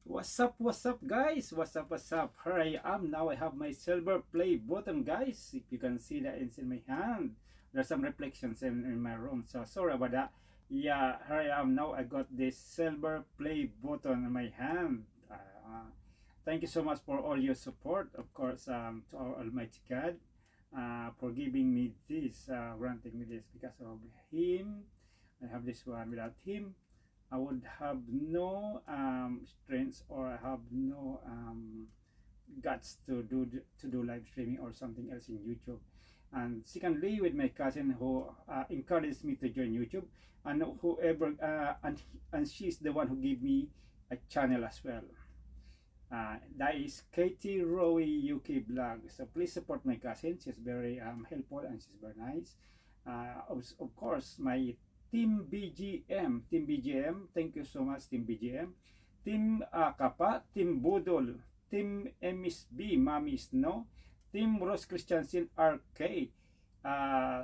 What's up guys? What's up? Here I am now. I have my silver play button guys. If you can see that it's in my hand. There's some reflections in my room. So sorry about that. Yeah, here I am now. I got this silver play button in my hand. Thank you so much for all your support. Of course, to our Almighty God for giving me this, granting me this because of Him. I have this one. Without Him, I would have no strength, or I have no guts to do live streaming or something else in YouTube. And secondly, with my cousin who encouraged me to join YouTube, and whoever and she's the one who gave me a channel as well. That is Katie Rowe UK Blog. So please support my cousin. She's very helpful and she's very nice. Of course, my Team BGM, thank you so much Team BGM, Team Kapa, Team Budol, Team MSB, Mami Snow, Team Rose Christiansen RK,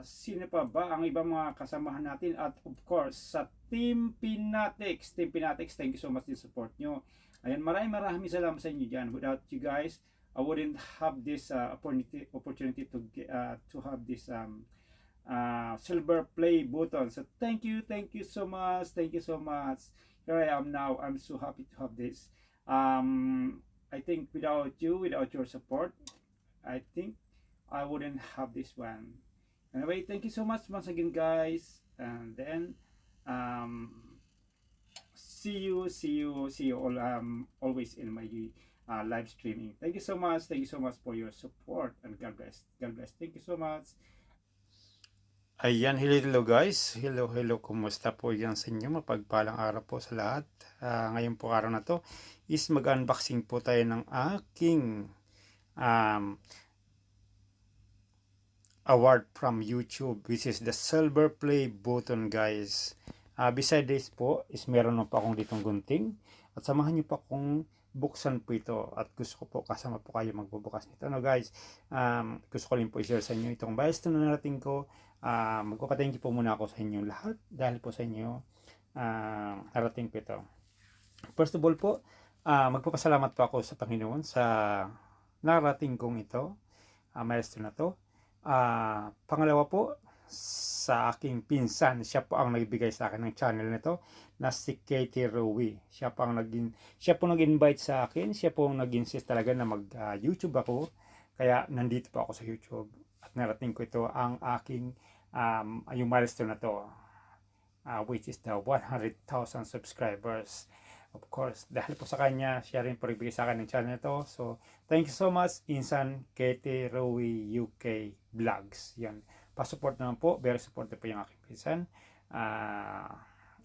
sino pa ba ang ibang mga kasamahan natin, at of course sa Team Pinatics, thank you so much din support nyo. Ayan, maraming salamat sa inyo dyan. Without you guys, I wouldn't have this opportunity to have this silver play button. So thank you so much. Here I am now. I'm so happy to have this. I think without your support, I think I wouldn't have this one. Anyway, thank you so much once again guys, and then see you all always in my live streaming. Thank you so much for your support, and God bless. Thank you so much. Ayan, hello guys. Hello, kumusta po yan sa inyo? Mapagpalang araw po sa lahat. Ngayon po araw na to is mag-unboxing po tayo ng aking award from YouTube, which is the silver play button guys. Beside this po is meron pa akong ditong gunting, at samahan nyo pa akong buksan po ito, at gusto ko po kasama po kayo magbubukas nito. No guys, gusto ko rin po i-share sa inyo itong milestone na narating ko. Magpapathank you po muna ako sa inyo lahat dahil po sa inyo narating po ito. First of all po, magpapasalamat po ako sa Panginoon sa narating kong ito, milestone na to. Pangalawa po, sa aking pinsan, siya po ang nagbigay sa akin ng channel nito, na si Katie Rowe. Siya po nag-invite sa akin, siya po nag-insist talaga na mag-YouTube ako, kaya nandito po ako sa YouTube at narating ko ito, ang aking yung milestone na to, which is the 100,000 subscribers. Of course, dahil po sa kanya, siya rin po nagbigay sa akin ng channel nito. So, thank you so much, Insan Katie Rowe UK Vlogs. Yan. Pa-support naman po. Very supportive po yung aking pinsan.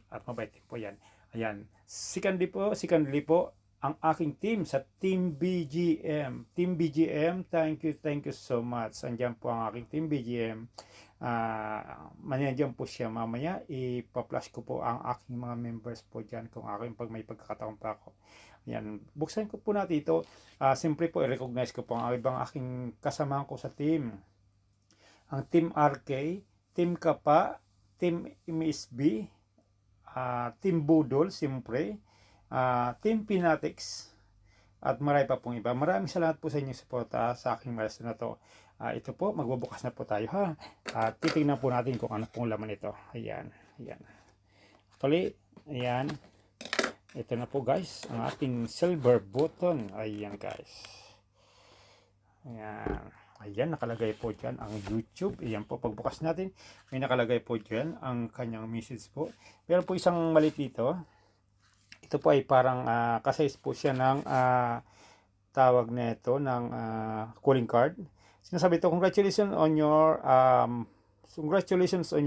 At mabait din po yan. Ayan. Secondly po, ang aking team sa Team BGM. Team BGM, thank you so much. Andiyan po ang aking Team BGM. Mandiyan po siya mamaya. Ipa-flash ko po ang aking mga members po dyan kung pag may pagkakataon pa ako. Ayan. Buksan ko po natin ito. Siyempre po, i-recognize ko po ang ibang aking kasamahan ko sa team. Ang Team RK, Team Kapa, Team MSB, Team Budol, siyempre, Team Pinatics, at marami pa pong iba. Maraming salamat po sa inyong suporta sa aking milestone na to. Ito po, magbubukas na po tayo ha. Titignan po natin kung ano pong laman ito. Ayan. Actually, ayan. Ito na po guys, ang ating silver button. Ayan guys. Ayan, nakalagay po dyan ang YouTube. Ayan po, pagbukas natin, may nakalagay po dyan ang kanyang message po. Pero po isang malit dito. Ito po ay parang kasize po siya ng tawag na ito ng calling card. Sinasabi ito, congratulations on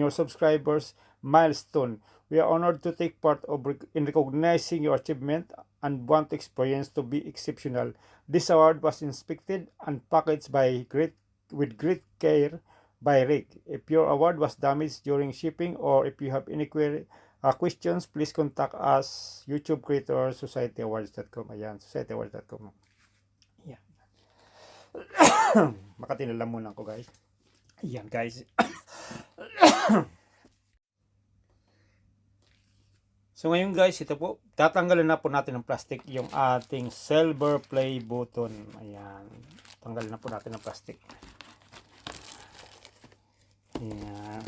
your subscribers milestone. We are honored to take part in recognizing your achievement and want the experience to be exceptional. This award was inspected and packaged with great care by Rick. If your award was damaged during shipping, or if you have any questions, please contact us, YouTube Creator, societyawards.com. Ayan, societyawards.com. Ayan. Makatinala muna ako guys. Ayan guys. So ngayon guys, ito po, tatanggalin na po natin ng plastic yung ating silver play button. Ayan, tanggalin na po natin ng plastic. Ayan.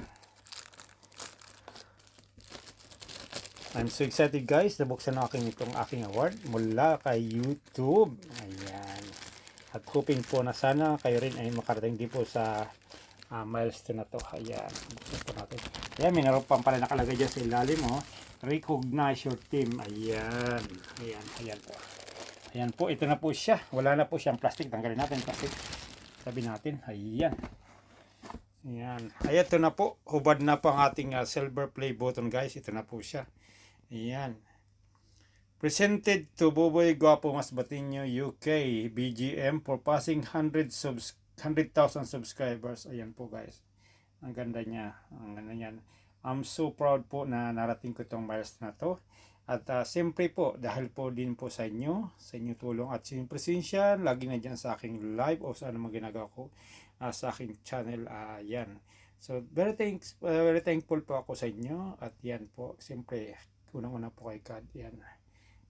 I'm so excited guys, nabuksan na itong aking award mula kay YouTube. Ayan. At hoping po na sana kayo rin ay makarating din po sa milestone na to. Ayan. Buksan po natin. Ayan, may naroon pala nakalagay dyan sa ilalim. Oh. Recognize your team. Ayan. Ayan. Ayan po. Ayan po. Ito na po siya. Wala na po siyang plastic. Tanggalin natin plastic. Sabi natin. Ayan. Ayan. Ayan. Ito na po. Hubad na po ang ating silver play button guys. Ito na po siya. Ayan. Presented to Boboy Guapo Masbatiño UK BGM for passing 100,000 subscribers. Ayan po guys. Ang ganda niya. Ang ganda niyan. I'm so proud po na narating ko itong milestone na to. At siyempre po, dahil po din po sa inyo tulong at sa inyong presensya, lagi na dyan sa aking live o sa anong ginagawa ko sa aking channel. Yan. So, very thankful po ako sa inyo. At yan po, siyempre, unang-una po kay God. Yan.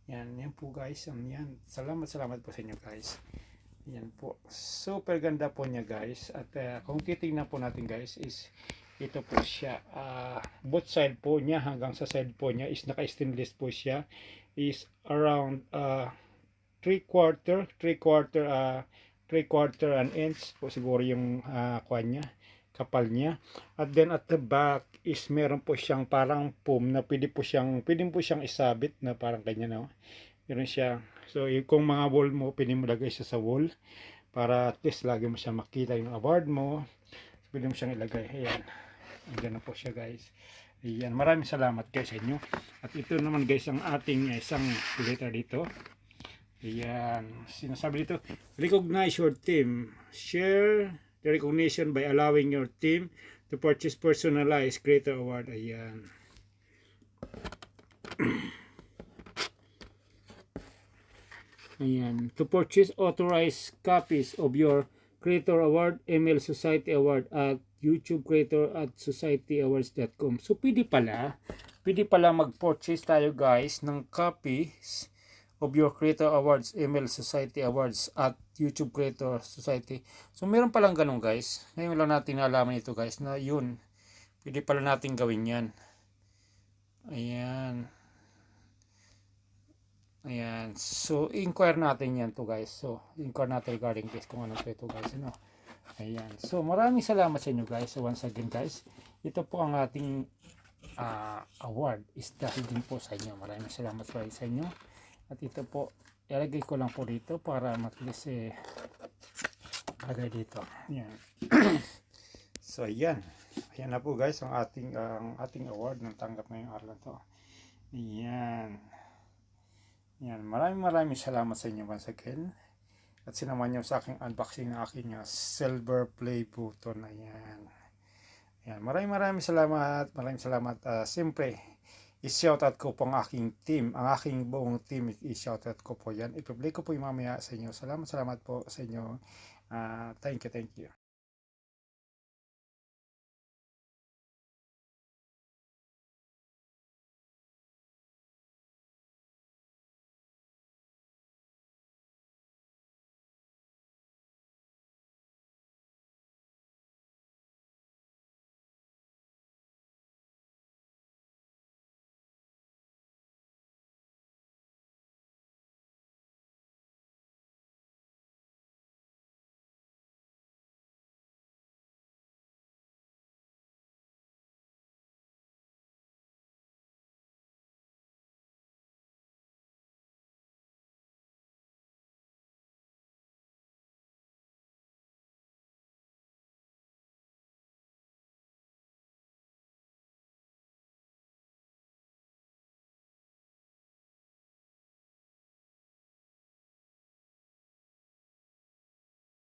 Yan po guys. Yan. Salamat po sa inyo guys. Yan po. Super ganda po niya guys. At kung titingnan po natin guys is ito po siya. Both side po niya hanggang sa side po niya is naka-stainless po siya. Is around 3/4 an inch po siguro yung kuha niya. Kapal niya. At then at the back is meron po siyang parang foam na pwede po siyang isabit na parang ganyan no. Meron siya. So kung mga wall mo, pwede mo lagay siya sa wall para at least lagi mo siya makita yung award mo. So, pwede mo siyang ilagay. Ayan. Ayan na po siya guys. Ayan. Maraming salamat guys sa inyo. At ito naman guys ang ating isang letter dito. Ayan. Sinasabi dito, recognize your team. Share the recognition by allowing your team to purchase personalized creator award. Ayan. Ayan. To purchase authorized copies of your creator award, email Society Award at YouTube creator at societyawards.com. So pwede pala mag-purchase tayo guys ng copies of your creator awards, email Society Awards at YouTube Creator Society. So meron palang ganun guys. Ngayon lang natin nalaman ito guys na yun. Pwede pala natin gawin yan. Ayan. Ayan. So inquire natin yan to guys. So inquire natin regarding this kung ano ito guys. Ano? Ayan. So maraming salamat sa inyo guys. So once again guys, ito po ang ating award. Is dahil din po sa inyo. Maraming salamat po sa inyo. At ito po, ilagay ko lang po dito para matlis lagay dito. Ayan. So ayan. Ayan na po guys ang ating award ng tanggap ngayong araw na to. Ayan. Ayan. Maraming salamat sa inyo once again. At sinamahan nyo sa aking unboxing ng aking silver play button. Ayan. Ayan. Maraming salamat. Siyempre, i-shoutout ko po ang aking team. Ang aking buong team, i-shoutout ko po yan. I-public ko po yung mamaya sa inyo. Salamat po sa inyo. Thank you.